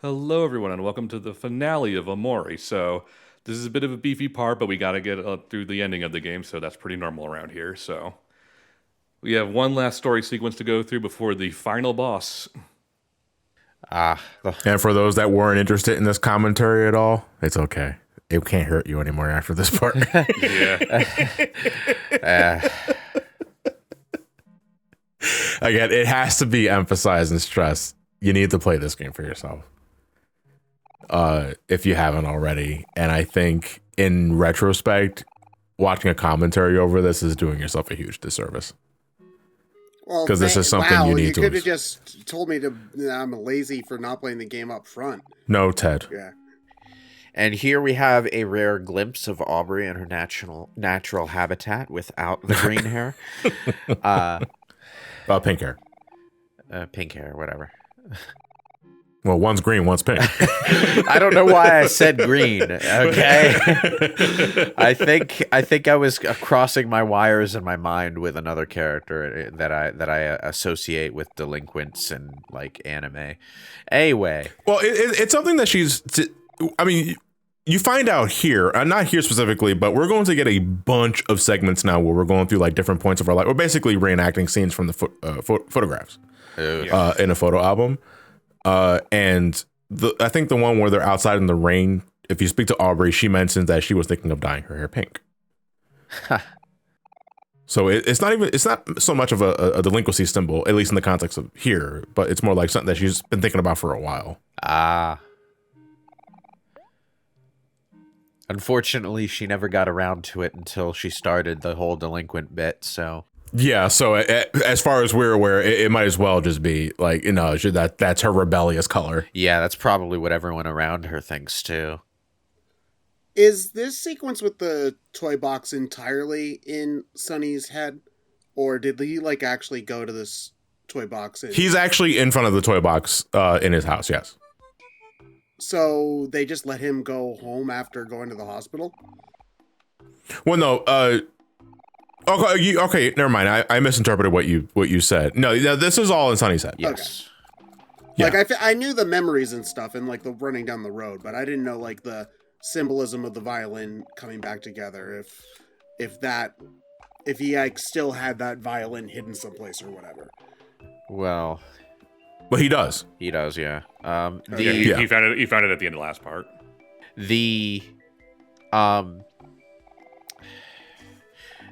Hello, everyone, and welcome to the finale of Omori. So, this is a bit of a beefy part, but we got to get through the ending of the game, so that's pretty normal around here. So, we have one last story sequence to go through before the final boss. Ah, And for those that weren't interested in this commentary at all, it's okay. It can't hurt you anymore after this part. Yeah. Again, it has to be emphasized and stressed. You need to play this game for yourself. If you haven't already. And I think in retrospect, watching a commentary over this is doing yourself a huge disservice. Well, Because this is something you need to. You could have just told me I'm lazy for not playing the game up front. No, Ted. Yeah. and here we have a rare glimpse of Aubrey in her natural habitat without the green hair. Pink hair. Pink hair, whatever. Well, one's green, one's pink. I don't know why I said green. Okay, I think I was crossing my wires in my mind with another character that I associate with delinquents and like anime. Anyway, Well, it's something that I mean, you find out here, not here specifically, but we're going to get a bunch of segments now where we're going through like different points of our life. We're basically reenacting scenes from the photographs in a photo album. And I think the one where they're outside in the rain, if you speak to Aubrey, she mentions that she was thinking of dyeing her hair pink. So it's not so much of a delinquency symbol, at least in the context of here, but it's more like something that she's been thinking about for a while. Unfortunately, she never got around to it until she started the whole delinquent bit. So Yeah, so as far as we're aware, it might as well just be like, that's her rebellious color. yeah, that's probably what everyone around her thinks too. Is this sequence with the toy box entirely in Sunny's head? Or did he actually go to this toy box? He's actually in front of the toy box in his house, yes. So they just let him go home after going to the hospital? Well, no, okay, never mind. I misinterpreted what you said. No, this is all in Sunny's head. Yes. Yeah. I knew the memories and stuff and the running down the road, but I didn't know the symbolism of the violin coming back together. If he still had that violin hidden someplace or whatever. Well, But he does. he does, yeah. He found it. He found it at the end of the last part.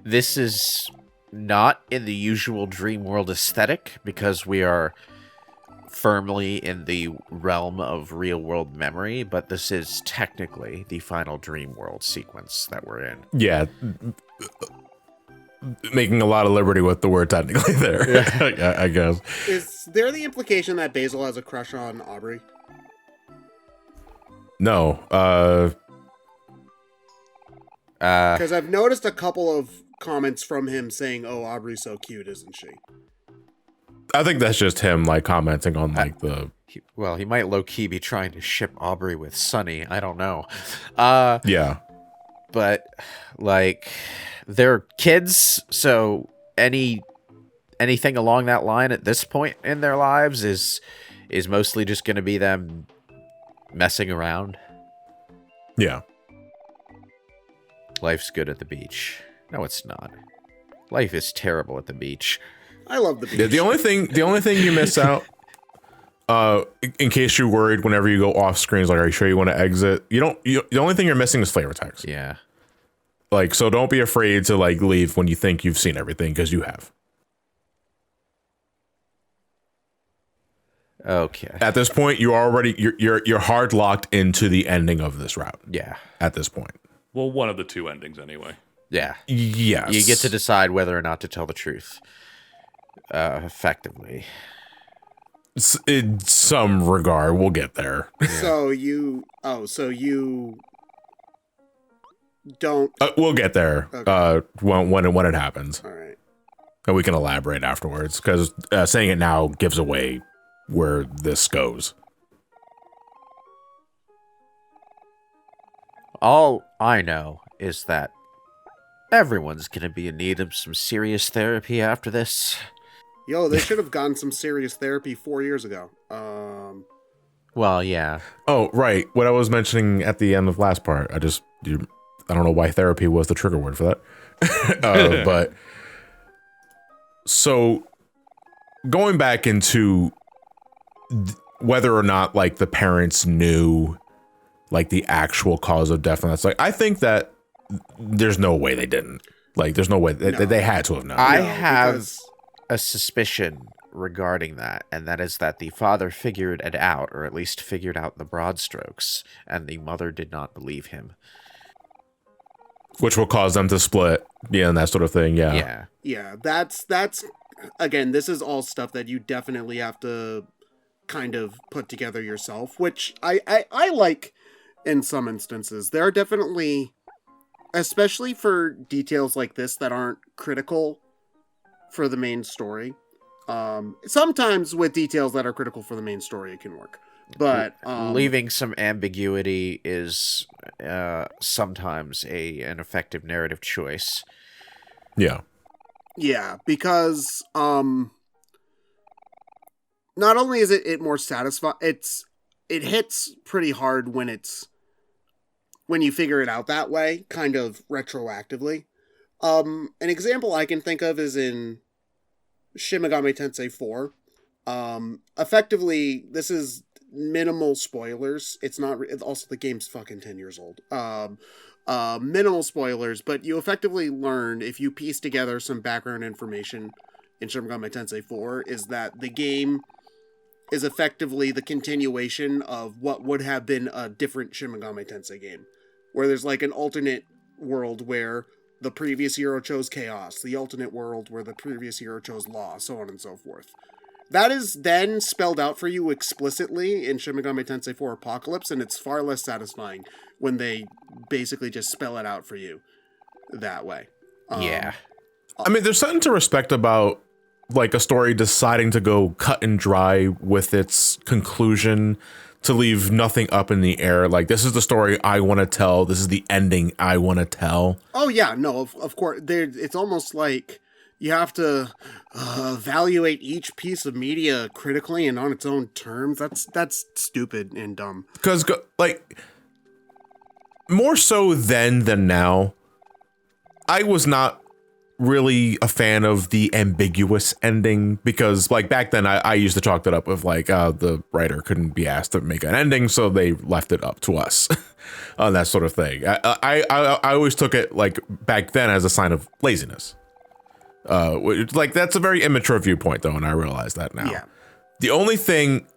This is not in the usual dream world aesthetic because we are firmly in the realm of real world memory, but this is technically the final dream world sequence that we're in. Yeah. Making a lot of liberty with the word technically there. Yeah. I guess. Is there the implication that Basil has a crush on Aubrey? No. Because I've noticed a couple of comments from him saying, "Oh, Aubrey's so cute, isn't she?" I think that's just him commenting on the He might low-key be trying to ship Aubrey with Sunny. I don't know. yeah. But they're kids, so anything along that line at this point in their lives is mostly just going to be them messing around. Yeah. Life's good at the beach. No, it's not. Life is terrible at the beach. I love the beach. The only thing you miss out, in case you're worried whenever you go off screen, is are you sure you want to exit? The only thing you're missing is flavor text. Yeah. So don't be afraid to leave when you think you've seen everything, because you have. Okay. At this point, you're hard locked into the ending of this route. Yeah. At this point. Well, one of the two endings, anyway. Yeah. Yes. You get to decide whether or not to tell the truth. Effectively. In some regard, we'll get there. So you don't. We'll get there. Okay. When it happens, All right. and we can elaborate afterwards, because saying it now gives away where this goes. All I know is that everyone's going to be in need of some serious therapy after this. Yo, they should have gotten some serious therapy 4 years ago. Well, yeah. Oh, right. What I was mentioning at the end of last part. I don't know why therapy was the trigger word for that. But so going back into whether or not like the parents knew like the actual cause of death, and that's like, I think that there's no way they didn't. Like, there's no way they had to have known. I No, have because- a suspicion regarding that, and that is that the father figured it out, or at least figured out the broad strokes, and the mother did not believe him. Which will cause them to split, yeah, and that sort of thing. Yeah. Yeah, that's again, this is all stuff that you definitely have to kind of put together yourself, which I like in some instances. There are definitely, especially for details like this that aren't critical for the main story. Sometimes with details that are critical for the main story, it can work. But Leaving some ambiguity is sometimes an effective narrative choice. Yeah. yeah, because not only is it more satisfying, it hits pretty hard when you figure it out that way, kind of retroactively. An example I can think of is in Shin Megami Tensei 4. Effectively, this is minimal spoilers. It's not. Also, the game's fucking 10 years old. Minimal spoilers, but you effectively learn, if you piece together some background information in Shin Megami Tensei 4, is that the game is effectively the continuation of what would have been a different Shin Megami Tensei game, where there's like an alternate world where the previous hero chose chaos, the alternate world where the previous hero chose law, so on and so forth. That is then spelled out for you explicitly in Shin Megami Tensei 4 Apocalypse, and it's far less satisfying when they basically just spell it out for you that way. Yeah. I mean, there's something to respect about like a story deciding to go cut and dry with its conclusion, to leave nothing up in the air. Like, this is the story I want to tell. This is the ending I want to tell. Oh yeah, no, of course. It's almost like you have to evaluate each piece of media critically and on its own terms. That's stupid and dumb. Because, like, more so then than now, I was not really a fan of the ambiguous ending, because like back then I used to chalk that up with like the writer couldn't be asked to make an ending, so they left it up to us on that sort of thing. I always took it like back then as a sign of laziness. Like, that's a very immature viewpoint though, and I realize that now. Yeah. The only thing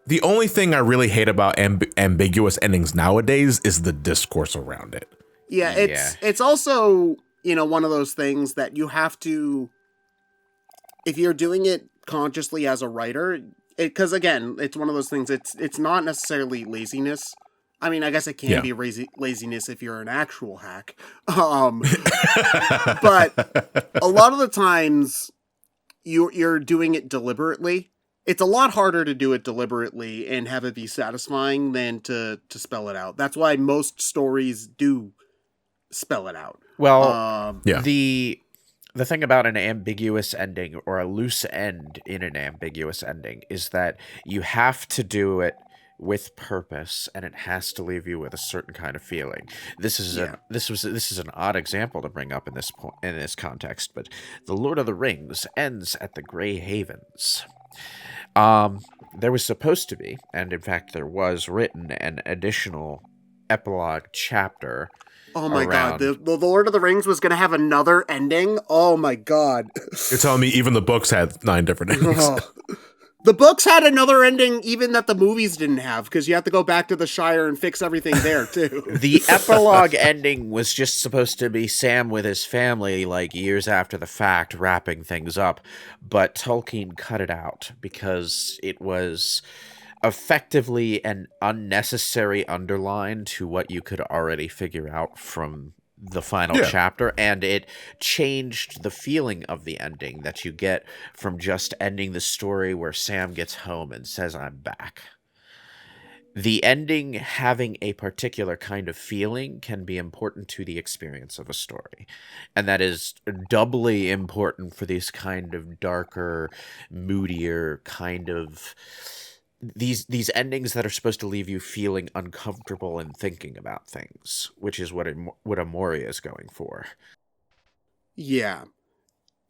I really hate about ambiguous endings nowadays is the discourse around it. Yeah, it's also, one of those things that you have to, if you're doing it consciously as a writer, because again, it's one of those things, it's not necessarily laziness. I mean, I guess it can be laziness if you're an actual hack. But a lot of the times you're doing it deliberately. It's a lot harder to do it deliberately and have it be satisfying than to spell it out. That's why most stories do spell it out. Well, Yeah. the thing about an ambiguous ending, or a loose end in an ambiguous ending, is that you have to do it with purpose, and it has to leave you with a certain kind of feeling. This is an odd example to bring up in this context, but The Lord of the Rings ends at the Grey Havens. There was supposed to be, and in fact there was written, an additional epilogue chapter. Oh my god, the Lord of the Rings was going to have another ending? Oh my god. You're telling me even the books had 9 different endings? The books had another ending even that the movies didn't have, because you have to go back to the Shire and fix everything there, too. The epilogue ending was just supposed to be Sam with his family, like, years after the fact, wrapping things up, but Tolkien cut it out because it was effectively an unnecessary underline to what you could already figure out from the final chapter, and it changed the feeling of the ending that you get from just ending the story where Sam gets home and says, "I'm back." The ending having a particular kind of feeling can be important to the experience of a story, and that is doubly important for these kind of darker, moodier, kind of these endings that are supposed to leave you feeling uncomfortable and thinking about things, which is what Omori is going for. Yeah.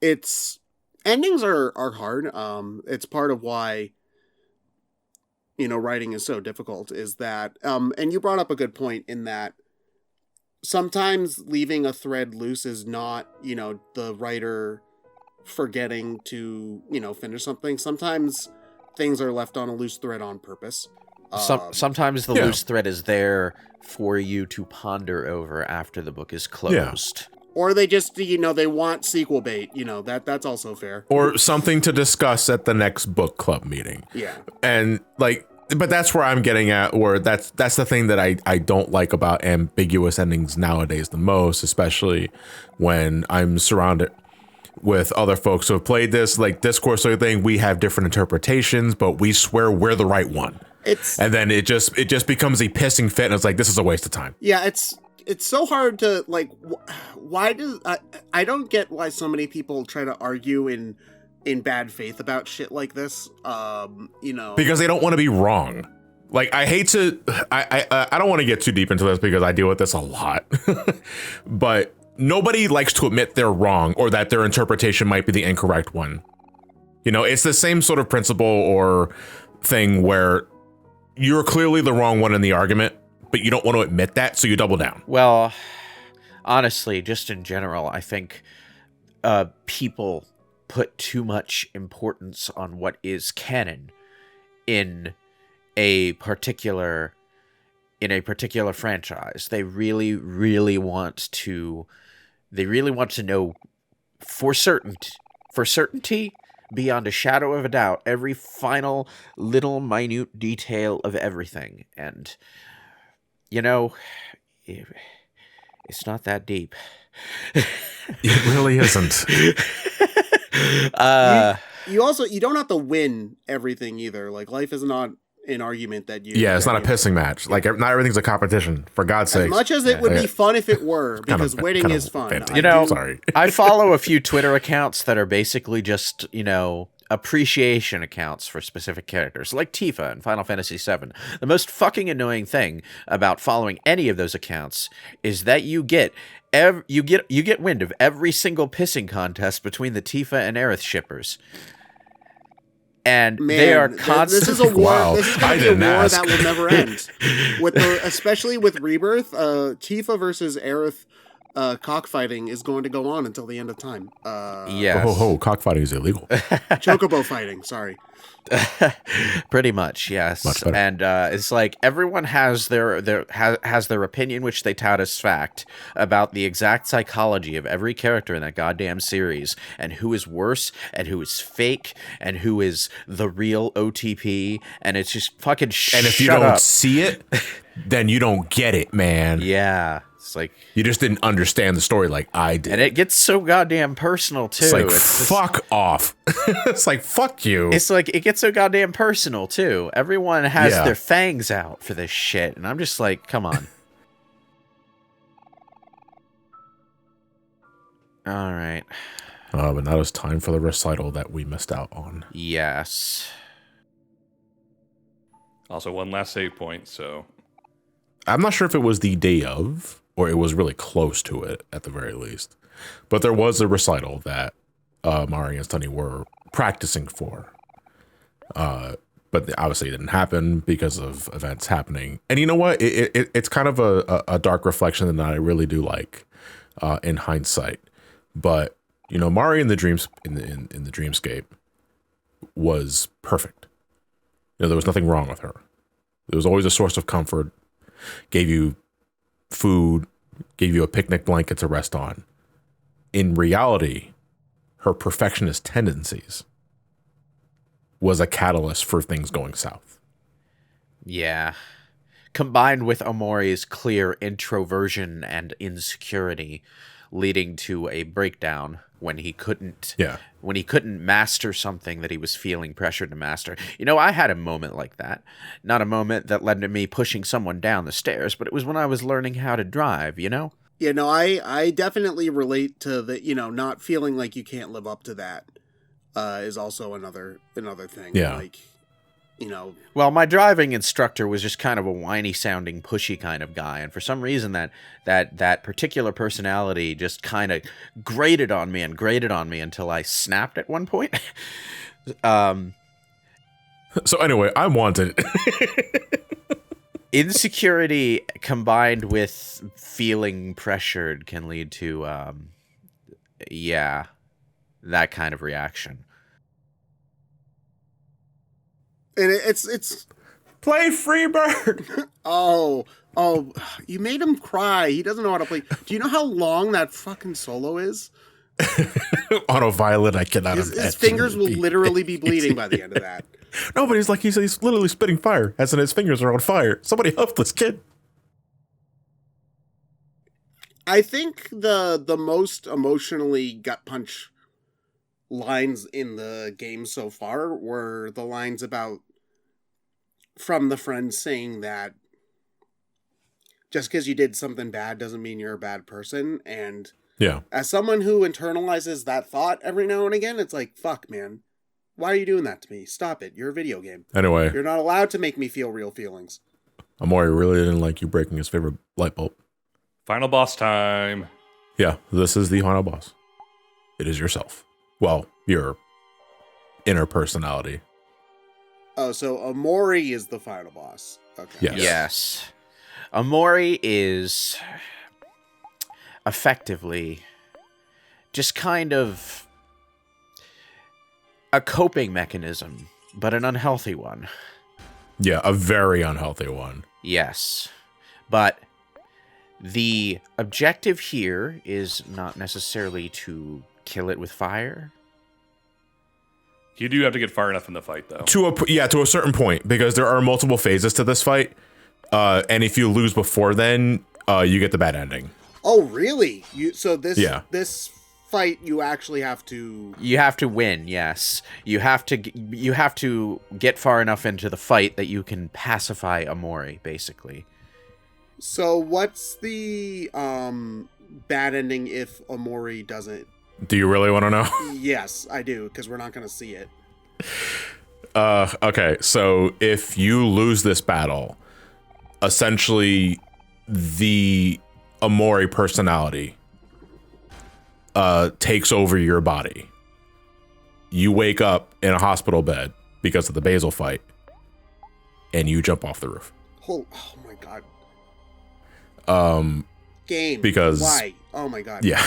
It's endings are hard. It's part of why writing is so difficult, is that and you brought up a good point in that sometimes leaving a thread loose is not, the writer forgetting to, finish something. Sometimes things are left on a loose thread on purpose. Sometimes the Yeah. loose thread is there for you to ponder over after the book is closed. Or they just, they want sequel bait. That's also fair. Or something to discuss at the next book club meeting. Yeah. And like, but that's where I'm getting at, or that's the thing that I don't like about ambiguous endings nowadays the most, especially when I'm surrounded with other folks who have played this, like Discourse or thing. We have different interpretations, but we swear we're the right one. And then it just becomes a pissing fit, and it's like, this is a waste of time. Yeah, it's so hard to, like, why does I don't get why so many people try to argue in bad faith about shit like this. Because they don't want to be wrong. Like, I hate to, I don't want to get too deep into this because I deal with this a lot, but nobody likes to admit they're wrong or that their interpretation might be the incorrect one. It's the same sort of principle or thing where you're clearly the wrong one in the argument, but you don't want to admit that, so you double down. Well, honestly, just in general, I think people put too much importance on what is canon in a particular franchise. They really want to know for certainty, beyond a shadow of a doubt, every final little minute detail of everything. And it's not that deep. It really isn't. You don't have to win everything either. Like, life is not an argument that you... Yeah, it's not a pissing match. Like, not everything's a competition, for God's sake. As much as it would be fun if it were, because winning is fun. Sorry. I follow a few Twitter accounts that are basically just, appreciation accounts for specific characters, like Tifa in Final Fantasy VII. The most fucking annoying thing about following any of those accounts is that you get wind of every single pissing contest between the Tifa and Aerith shippers. And they are constantly... This is a war. Wow. This is going to be a war that will never end. Especially with Rebirth, Tifa versus Aerith cockfighting is going to go on until the end of time. Yes. Cockfighting is illegal. Chocobo fighting, sorry. Pretty much, yes. Much better. And it's like everyone has their opinion, which they tout as fact, about the exact psychology of every character in that goddamn series, and who is worse, and who is fake, and who is the real OTP, and it's just fucking And if you don't see it, then you don't get it, man. Yeah. It's like, you just didn't understand the story like I did. And it gets so goddamn personal, too. It's like, fuck off. It's like, fuck you. It's like, it gets so goddamn personal, too. Everyone has their fangs out for this shit, and I'm just like, come on. All right. But now it's time for the recital that we missed out on. Yes. Also, one last save point, so... I'm not sure if it was the day of, or it was really close to it at the very least. But there was a recital that Mari and Sunny were practicing for. But obviously it didn't happen because of events happening. And you know what? It's kind of a dark reflection that I really do like in hindsight. But, Mari in the dreams in the dreamscape was perfect. There was nothing wrong with her. There was always a source of comfort. Gave you food, gave you a picnic blanket to rest on. In reality, her perfectionist tendencies was a catalyst for things going south. Yeah. Combined with Omori's clear introversion and insecurity, leading to a breakdown when he couldn't master something that he was feeling pressured to master. I had a moment like that. Not a moment that led to me pushing someone down the stairs, but it was when I was learning how to drive, Yeah, no, I definitely relate to the, not feeling like you can't live up to that is also another thing. Yeah. Like, Well, my driving instructor was just kind of a whiny sounding, pushy kind of guy, and for some reason that particular personality just kind of grated on me until I snapped at one point. So anyway, I wanted insecurity combined with feeling pressured can lead to that kind of reaction. And it's play Freebird. Oh, you made him cry. He doesn't know how to play. Do you know how long that fucking solo is? On a violin, I cannot imagine. His fingers will literally be bleeding by the end of that. No, but he's literally spitting fire, as in his fingers are on fire. Somebody help this kid. I think the most emotionally gut punch lines in the game so far were the lines about from the friends saying that just because you did something bad doesn't mean you're a bad person. And yeah, as someone who internalizes that thought every now and again, it's like, fuck, man. Why are you doing that to me? Stop it. You're a video game. Anyway. You're not allowed to make me feel real feelings. Omori really didn't like you breaking his favorite light bulb. Final boss time. Yeah, this is the final boss. It is yourself. Well, your inner personality. Oh, so Omori is the final boss. Okay. Yes. Omori is effectively just kind of a coping mechanism, but an unhealthy one. Yeah, a very unhealthy one. Yes. But the objective here is not necessarily to kill it with fire. You do have to get far enough in the fight, though. To a certain point, because there are multiple phases to this fight, and if you lose before then, you get the bad ending. Oh, really? This fight you actually have to win. Yes, you have to get far enough into the fight that you can pacify Omori, basically. So what's the bad ending if Omori doesn't? Do you really want to know? Yes, I do, because we're not going to see it. Okay, so if you lose this battle, essentially the Omori personality takes over your body. You wake up in a hospital bed because of the Basil fight, and you jump off the roof. Oh my god. Game. Because why? Oh my god. Yeah.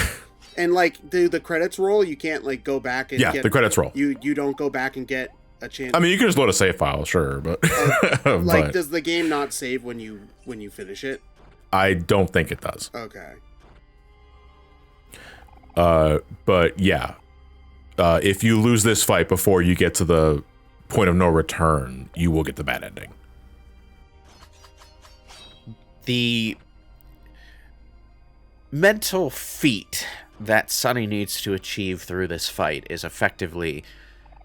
And do the credits roll? You can't go back and the credits roll. You don't go back and get a chance. I mean, you can just load a save file, sure, but does the game not save when you finish it? I don't think it does. Okay. But yeah, if you lose this fight before you get to the point of no return, you will get the bad ending. The mental feat that Sonny needs to achieve through this fight is effectively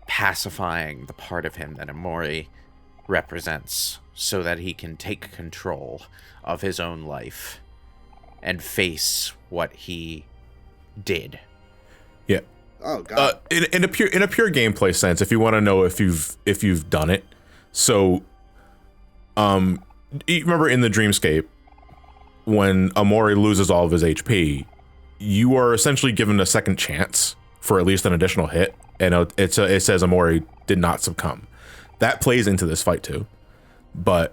pacifying the part of him that Omori represents so that he can take control of his own life and face what he did. Yeah. Oh god. In a pure gameplay sense, if you want to know if you've done it, so you remember in the Dreamscape when Omori loses all of his HP, you are essentially given a second chance for at least an additional hit, and it says Omori did not succumb. That plays into this fight too, but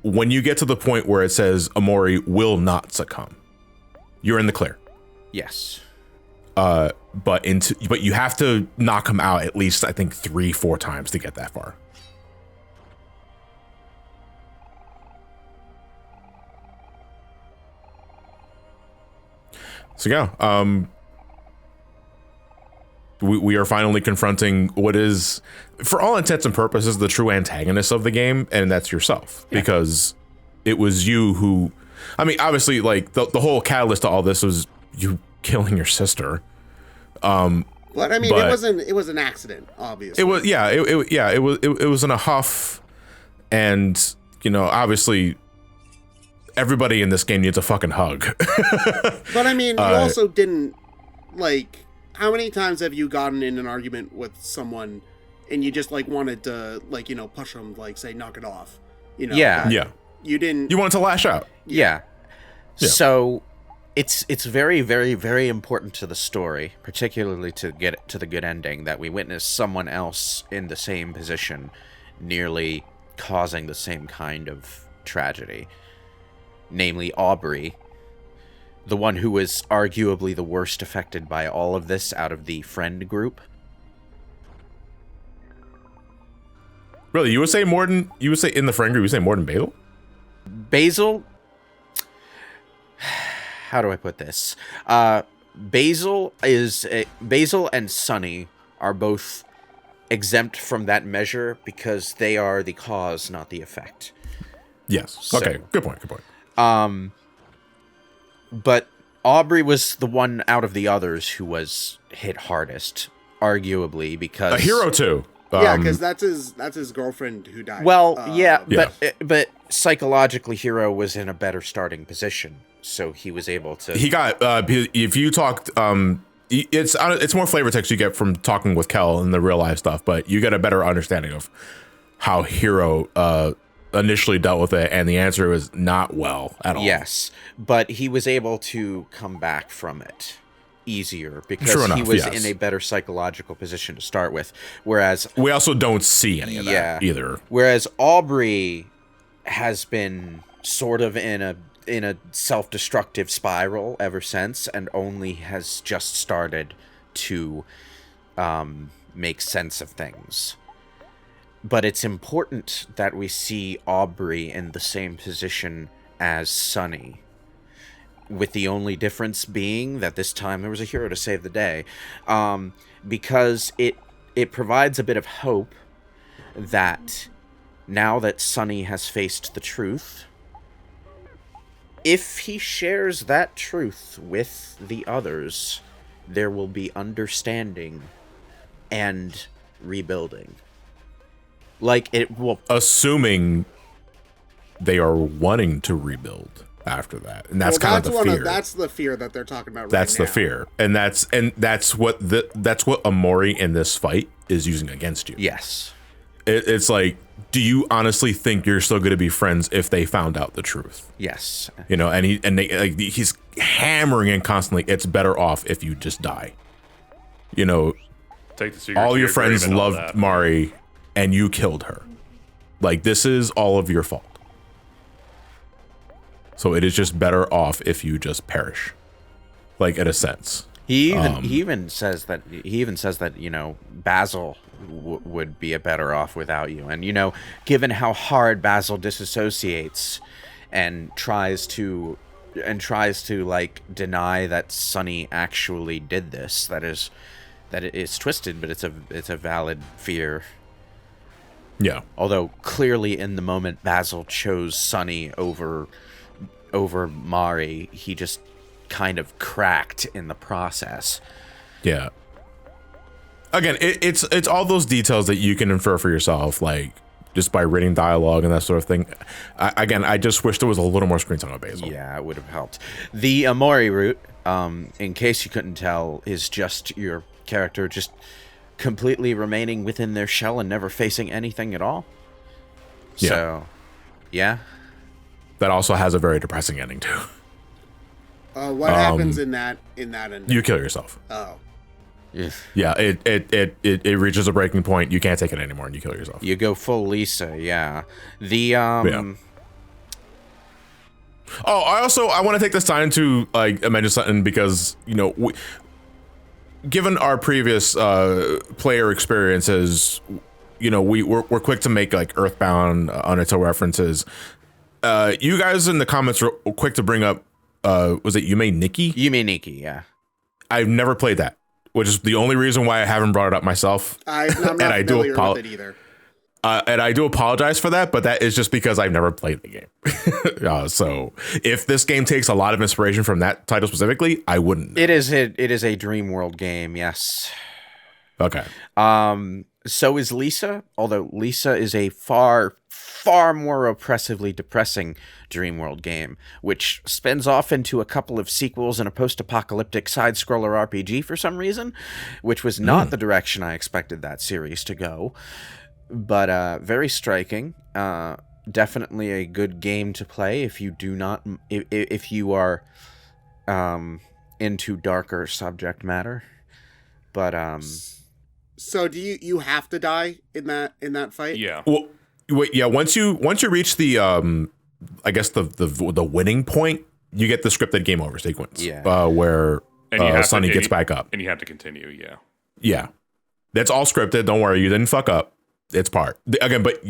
when you get to the point where it says Omori will not succumb, you're in the clear. Yes. But you have to knock him out at least, I think, 3-4 times to get that far. So yeah, we are finally confronting what is, for all intents and purposes, the true antagonist of the game, and that's yourself. Yeah. Because it was you who, I mean, obviously, the whole catalyst to all this was you killing your sister. But I mean, it was an accident, obviously. It was, yeah, it was in a huff, and obviously everybody in this game needs a fucking hug. But I mean, you also didn't, how many times have you gotten in an argument with someone and you just like wanted to like push him, like say knock it off, Yeah. but Yeah. you didn't. You wanted to lash out. Yeah. Yeah. So it's very, very, very important to the story, particularly to get it to the good ending, that we witness someone else in the same position nearly causing the same kind of tragedy. Namely Aubrey, the one who was arguably the worst affected by all of this out of the friend group. Really, you would say in the friend group, you say more than Basil? Basil, how do I put this? Basil and Sunny are both exempt from that measure because they are the cause, not the effect. Yes. So- Okay. Good point. But Aubrey was the one out of the others who was hit hardest, arguably, because A hero too. Yeah, because that's his girlfriend who died. Well, yeah. but psychologically, Hero was in a better starting position, so he was able to. He got if you talked it's more flavor text you get from talking with Kel and the real life stuff, but you get a better understanding of how Hero initially dealt with it, and the answer was not well at all. Yes, but he was able to come back from it easier because True he enough, was yes. in a better psychological position to start with, whereas We also don't see any of that either. Whereas Aubrey has been sort of in a self-destructive spiral ever since, and only has just started to make sense of things. But it's important that we see Aubrey in the same position as Sunny, with the only difference being that this time there was a hero to save the day, because it provides a bit of hope that now that Sunny has faced the truth, if he shares that truth with the others, there will be understanding and rebuilding. Like, it will... Assuming they are wanting to rebuild after that, and that's kind of the fear. That's the fear that they're talking about. That's right the now. fear, and that's what Omori in this fight is using against you. Yes. It's like, do you honestly think you're still going to be friends if they found out the truth? Yes. And he's hammering in constantly. It's better off if you just die. Take the secret All to your friends grave and all loved that. Mari, and you killed her. Like, this is all of your fault. So it is just better off if you just perish, like, in a sense. He even says that Basil would be a better off without you, and given how hard Basil disassociates and tries to like deny that Sunny actually did this, that it is twisted, but it's a valid fear. Yeah. Although clearly in the moment Basil chose Sunny over Mari, he just kind of cracked in the process. Yeah. Again, it's all those details that you can infer for yourself, like just by reading dialogue and that sort of thing. I just wish there was a little more screen time on Basil. Yeah, it would have helped. The Omori route, in case you couldn't tell, is just your character just completely remaining within their shell and never facing anything at all. Yeah. So, yeah. That also has a very depressing ending too. What happens in that ending? You kill yourself. Oh. Yeah, it reaches a breaking point. You can't take it anymore, and you kill yourself. You go full Lisa, yeah. The Yeah. Oh, I want to take this time to mention something because given our previous player experiences, we're quick to make like Earthbound, Undertale references. You guys in the comments were quick to bring up. Was it Yume Nikki? Yume Nikki, yeah. I've never played that, which is the only reason why I haven't brought it up myself. I'm not familiar with it either. And I do apologize for that, but that is just because I've never played the game. So if this game takes a lot of inspiration from that title specifically, I wouldn't know. It is a Dream World game, yes. Okay. So is Lisa, although Lisa is a far, far more oppressively depressing Dreamworld game, which spins off into a couple of sequels and a post-apocalyptic side-scroller RPG for some reason, which was not the direction I expected that series to go. But very striking. Definitely a good game to play if you do not, if you are into darker subject matter. But So do you have to die in that fight? Yeah. Well, wait, yeah. Once you reach the I guess the winning point, you get the scripted game over sequence. Yeah. Where And you have to- Sonny and gets you- back up. And you have to continue, yeah. Yeah, that's all scripted. Don't worry, you didn't fuck up. It's part again, but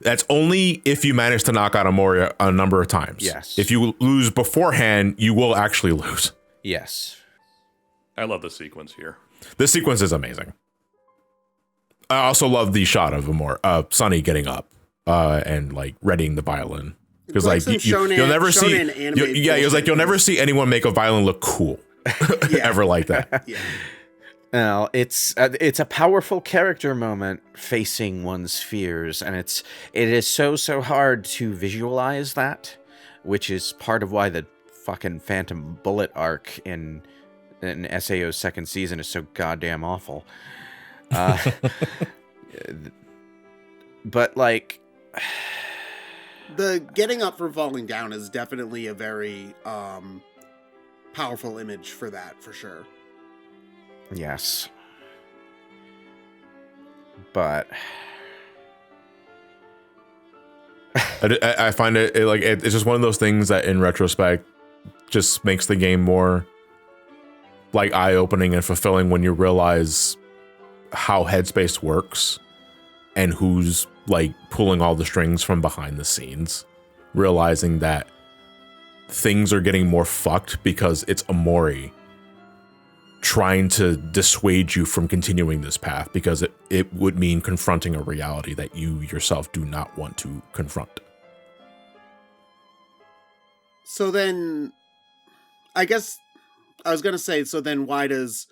that's only if you manage to knock out Omori a number of times. Yes. If you lose beforehand, you will actually lose. yes. I love the sequence here. This sequence is amazing. I also love the shot of Sonny getting up and like readying the violin because It's like some you'll never see shonen anime yeah, it was like bullshit. you'll never see anyone make a violin look cool ever like that. Yeah. Well, it's a powerful character moment facing one's fears, and it is so hard to visualize that, which is part of why the fucking Phantom Bullet arc in SAO's second season is so goddamn awful. But like, The getting up from falling down is definitely a very powerful image for that, for sure. yes, but I find it's just one of those things that in retrospect just makes the game more like eye-opening and fulfilling when you realize how Headspace works and who's like pulling all the strings from behind the scenes, realizing that things are getting more fucked because it's Omori trying to dissuade you from continuing this path because it would mean confronting a reality that you yourself do not want to confront. So then, I guess I was gonna say, so then why does,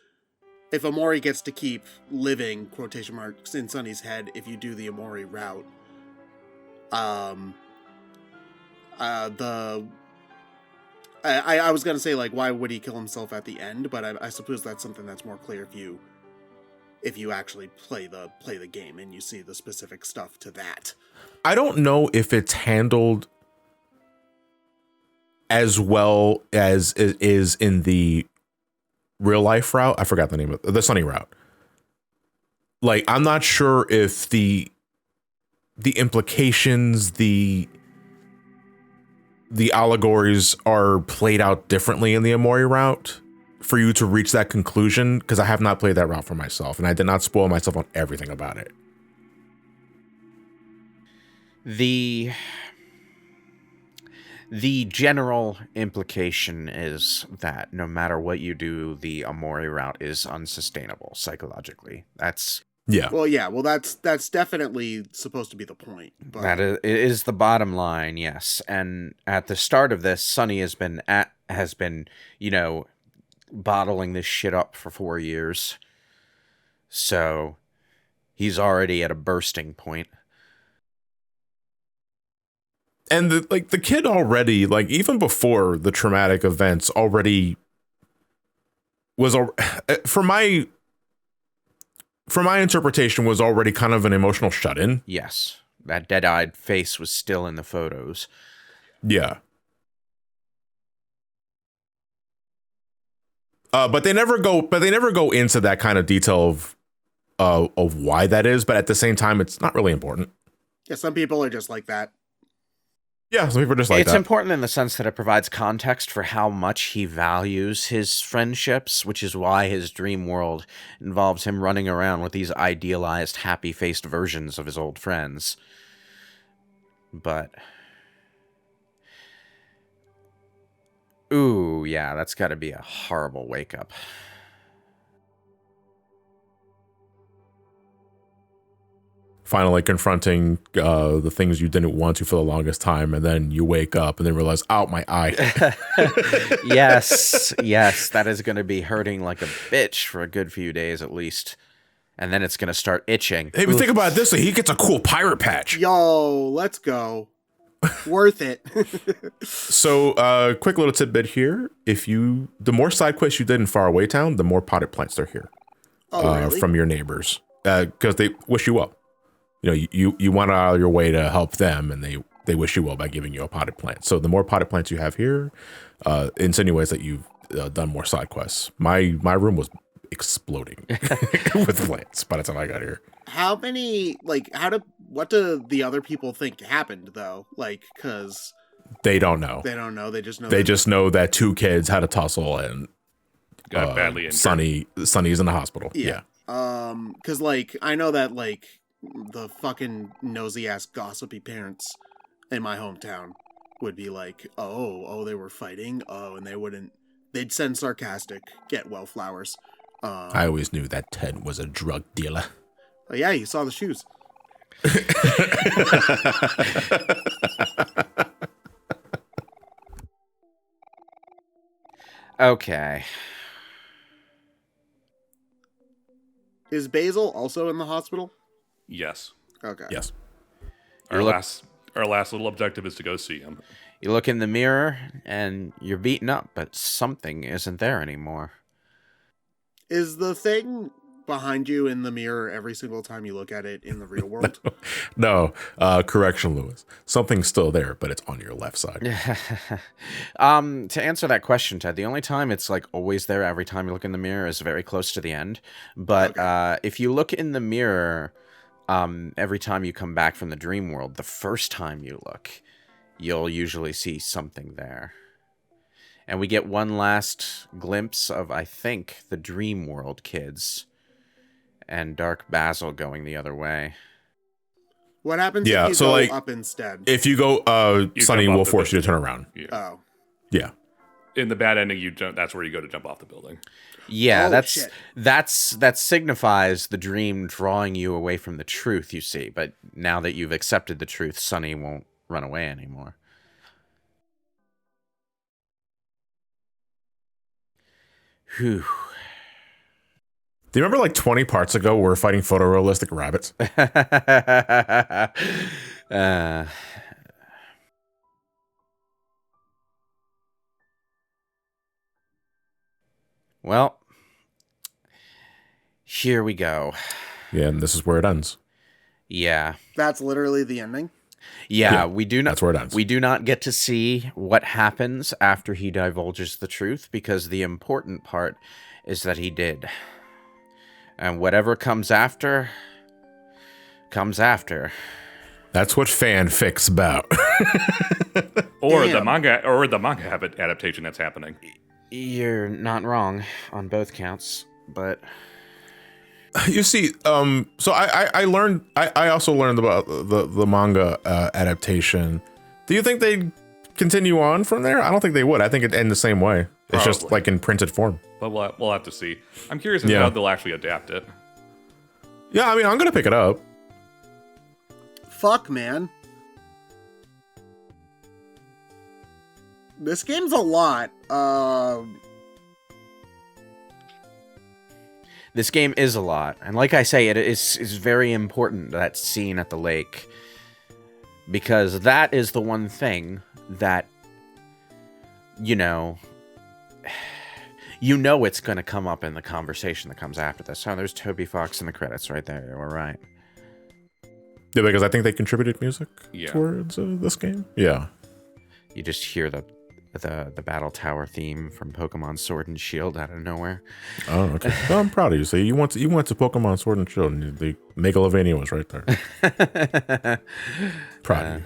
if Omori gets to keep living, quotation marks, in Sunny's head, if you do the Omori route, I was gonna say, like, why would he kill himself at the end? But I suppose that's something that's more clear if you actually play the game and you see the specific stuff to that. I don't know if it's handled as well as it is in the real life route. I forgot the name of the Sunny route. Like, I'm not sure if the implications, the allegories are played out differently in the Omori route for you to reach that conclusion, because I have not played that route for myself, and I did not spoil myself on everything about it. the general implication is that no matter what you do, the Omori route is unsustainable psychologically. Yeah. Well, that's definitely supposed to be the point. But That is the bottom line, yes. And at the start of this, Sonny has been bottling this shit up for 4 years. So he's already at a bursting point. And the kid already, like, even before the traumatic events, already was for my interpretation was already kind of an emotional shut-in. Yes. That dead-eyed face was still in the photos. Yeah. But they never go into that kind of detail of why that is, but at the same time it's not really important. yeah, some people are just like that. Yeah, some people are just like It's that. important in the sense that it provides context for how much he values his friendships, which is why his dream world involves him running around with these idealized, happy-faced versions of his old friends. But ooh, yeah, that's got to be a horrible wake-up. Finally confronting the things you didn't want to for the longest time, and then you wake up and then realize, "Ow, my eye." Yes, that is going to be hurting like a bitch for a good few days at least. And then it's going to start itching. Hey, but think about it this way. He gets a cool pirate patch. Yo, let's go. Worth it. So, quick little tidbit here. The more side quests you did in Faraway Town, the more potted plants are here. Oh, really? From your neighbors. Because they wish you well. You know, you went out of your way to help them, and they wish you well by giving you a potted plant. So the more potted plants you have here, insinuates that you've done more side quests. My room was exploding with plants by the time I got here. How many, like, what do the other people think happened, though? Like, because... They don't know. They don't know. They just know. They just know that 2 kids had a tussle and Got badly injured. Sonny's in the hospital. Yeah. Because, like, I know that, like, the fucking nosy-ass gossipy parents in my hometown would be like, oh, they were fighting? Oh, and they'd send sarcastic, get well flowers. I always knew that Ted was a drug dealer. Oh, yeah, you saw the shoes. Okay. Is Basil also in the hospital? Yes. Okay. Yes. Our last little objective is to go see him. You look in the mirror, and you're beaten up, but something isn't there anymore. Is the thing behind you in the mirror every single time you look at it in the real world? No, correction, Lewis. Something's still there, but it's on your left side. To answer that question, Ted, the only time it's like always there every time you look in the mirror is very close to the end. But if you look in the mirror every time you come back from the dream world, the first time you look, you'll usually see something there. And we get one last glimpse of, I think, the dream world kids and Dark Basil going the other way. What happens if you go up instead? If you go, Sonny will force you to turn around. Yeah. Oh. Yeah. In the bad ending, that's where you go to jump off the building. Yeah, shit. that signifies the dream drawing you away from the truth, you see. But now that you've accepted the truth, Sonny won't run away anymore. Whew. Do you remember like 20 parts ago we were fighting photorealistic rabbits? Well, here we go. Yeah, and this is where it ends. Yeah. That's literally the ending? Yeah, we do not. That's where it ends. We do not get to see what happens after he divulges the truth, because the important part is that he did. And whatever comes after, comes after. That's what fanfic's about. Or Damn. the manga adaptation that's happening. You're not wrong on both counts, but You see, so I also learned about the manga adaptation. Do you think they'd continue on from there? I don't think they would. I think it'd end the same way. It's just Probably. like in printed form. But we'll have to see. I'm curious as to how they'll actually adapt it. Yeah, I mean, I'm gonna pick it up. Fuck, man. This game's a lot. this game is a lot. And like I say, it is very important, that scene at the lake. Because that is the one thing that, you know it's going to come up in the conversation that comes after this. Oh, there's Toby Fox in the credits right there. We're right. Yeah, because I think they contributed music Yeah. towards this game. Yeah. You just hear the Battle Tower theme from Pokemon Sword and Shield out of nowhere. Oh, okay. Well, I'm proud of you. See, you went to Pokemon Sword and Shield, and the Megalovania was right there. Proud of you.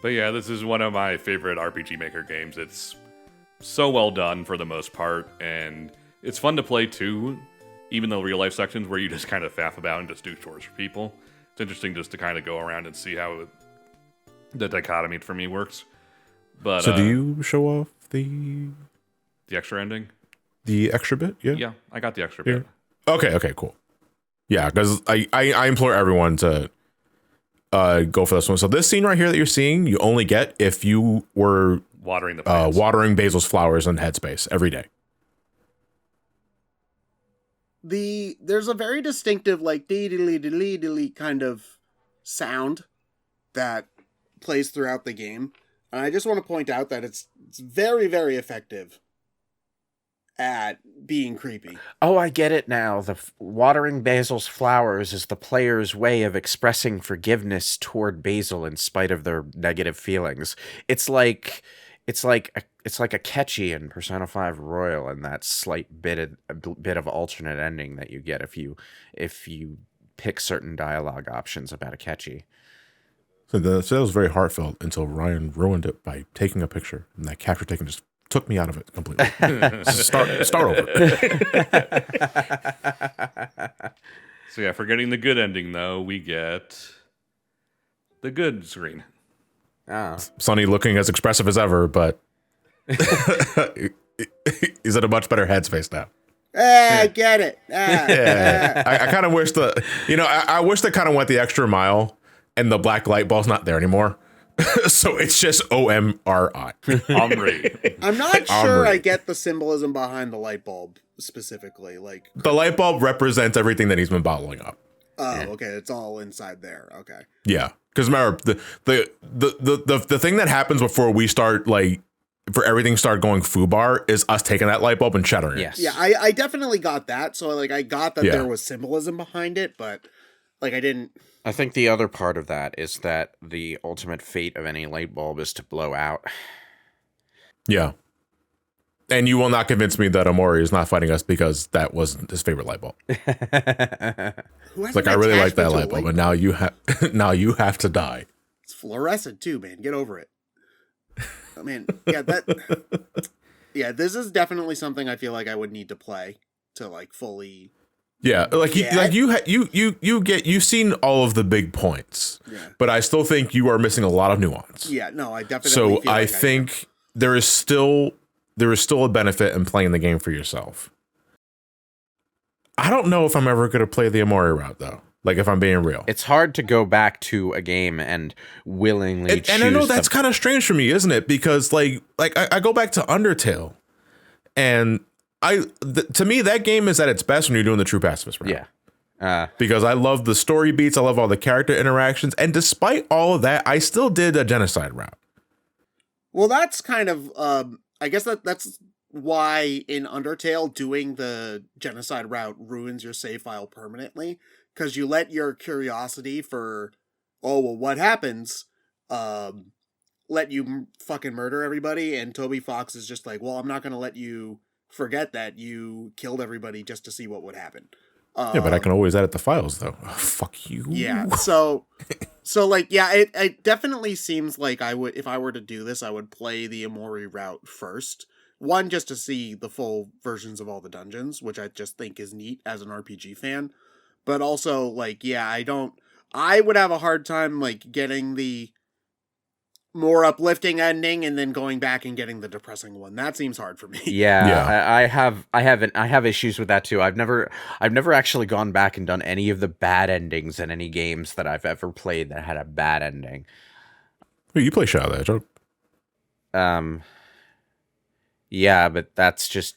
But yeah, this is one of my favorite RPG Maker games. It's so well done for the most part, and it's fun to play too, even the real life sections where you just kind of faff about and just do chores for people. It's interesting just to kind of go around and see how the dichotomy for me works. But So do you show off the extra ending? extra bit? Yeah. Yeah, I got the extra bit. Okay, cool. Yeah, because I implore everyone to go for this one. So this scene right here that you're seeing, you only get if you were Watering the plants. watering Basil's flowers in Headspace every day. there's a very distinctive like dee kind of sound that plays throughout the game, and I just want to point out that it's very, very effective at being creepy. Oh, I get it now. Watering Basil's flowers is the player's way of expressing forgiveness toward Basil in spite of their negative feelings. It's like a catchy in Persona 5 Royal, and that slight bit of alternate ending that you get if you pick certain dialogue options about a catchy. So that was very heartfelt until Ryan ruined it by taking a picture, and that capture taken just took me out of it completely. Start over. So yeah, for getting the good ending though, we get the good screen. Oh. Sonny looking as expressive as ever, but he's in a much better headspace now. I get it. Yeah. I kind of wish I wish they kind of went the extra mile, and the black light ball's not there anymore. So it's just OMRI. Omri. I'm not sure Omri. I get the symbolism behind the light bulb specifically. Like, The light bulb represents everything that he's been bottling up. oh, okay, it's all inside there. Okay. Yeah, because remember the thing that happens before we start for everything start going foobar is us taking that light bulb and shattering it. Yes. Yeah, I definitely got that. So like, I got that Yeah. there was symbolism behind it, but like, I didn't. I think the other part of that is that the ultimate fate of any light bulb is to blow out. Yeah. And you will not convince me that Omori is not fighting us because that wasn't his favorite light bulb. Who has It's like, an I really like attachment that to a light bulb, and now you have to die. It's fluorescent too, man. Get over it. I mean, yeah, this is definitely something I feel like I would need to play to like fully. Yeah, you've seen all of the big points, Yeah. but I still think you are missing a lot of nuance. Yeah, no, I definitely. So feel I like think there is still a benefit in playing the game for yourself. I don't know if I'm ever going to play the Omori route though. Like, if I'm being real, It's hard to go back to a game and willingly choose. and I know that's kind of strange for me, isn't it? Because like I go back to Undertale, and to me that game is at its best when you're doing the true pacifist route. Yeah. Because I love the story beats, I love all the character interactions, and despite all of that, I still did a genocide route. Well, that's kind of. I guess that's why in Undertale doing the genocide route ruins your save file permanently, because you let your curiosity for, oh well, what happens, let you fucking murder everybody, and Toby Fox is just like, well, I'm not gonna let you forget that you killed everybody just to see what would happen. Yeah, but I can always edit the files though. Oh, fuck you. Yeah, so like, yeah, it definitely seems like I would, if I were to do this, I would play the Omori route first. One, just to see the full versions of all the dungeons, which I just think is neat as an RPG fan. But also, like, yeah, I would have a hard time, like, getting the more uplifting ending and then going back and getting the depressing one. That seems hard for me. Yeah, Yeah. I have issues with that too. I've never actually gone back and done any of the bad endings in any games that I've ever played that had a bad ending. Wait, you play Shadow the Hedgehog? Yeah, but that's just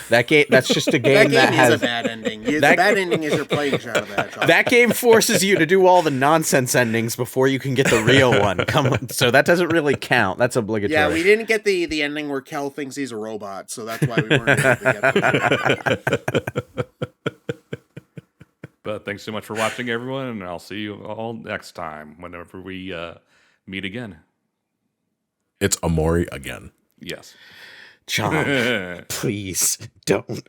that game. That's just a game That game that is has a bad ending. The that- bad ending is you're playing Shadow the Hedgehog. that game forces you to do all the nonsense endings before you can get the real one. Come on, so that doesn't really count. That's obligatory. Yeah, we didn't get the ending where Kel thinks he's a robot, so that's why we weren't able to get that. But thanks so much for watching, everyone, and I'll see you all next time whenever we meet again. It's Omori again. Yes. John, please don't.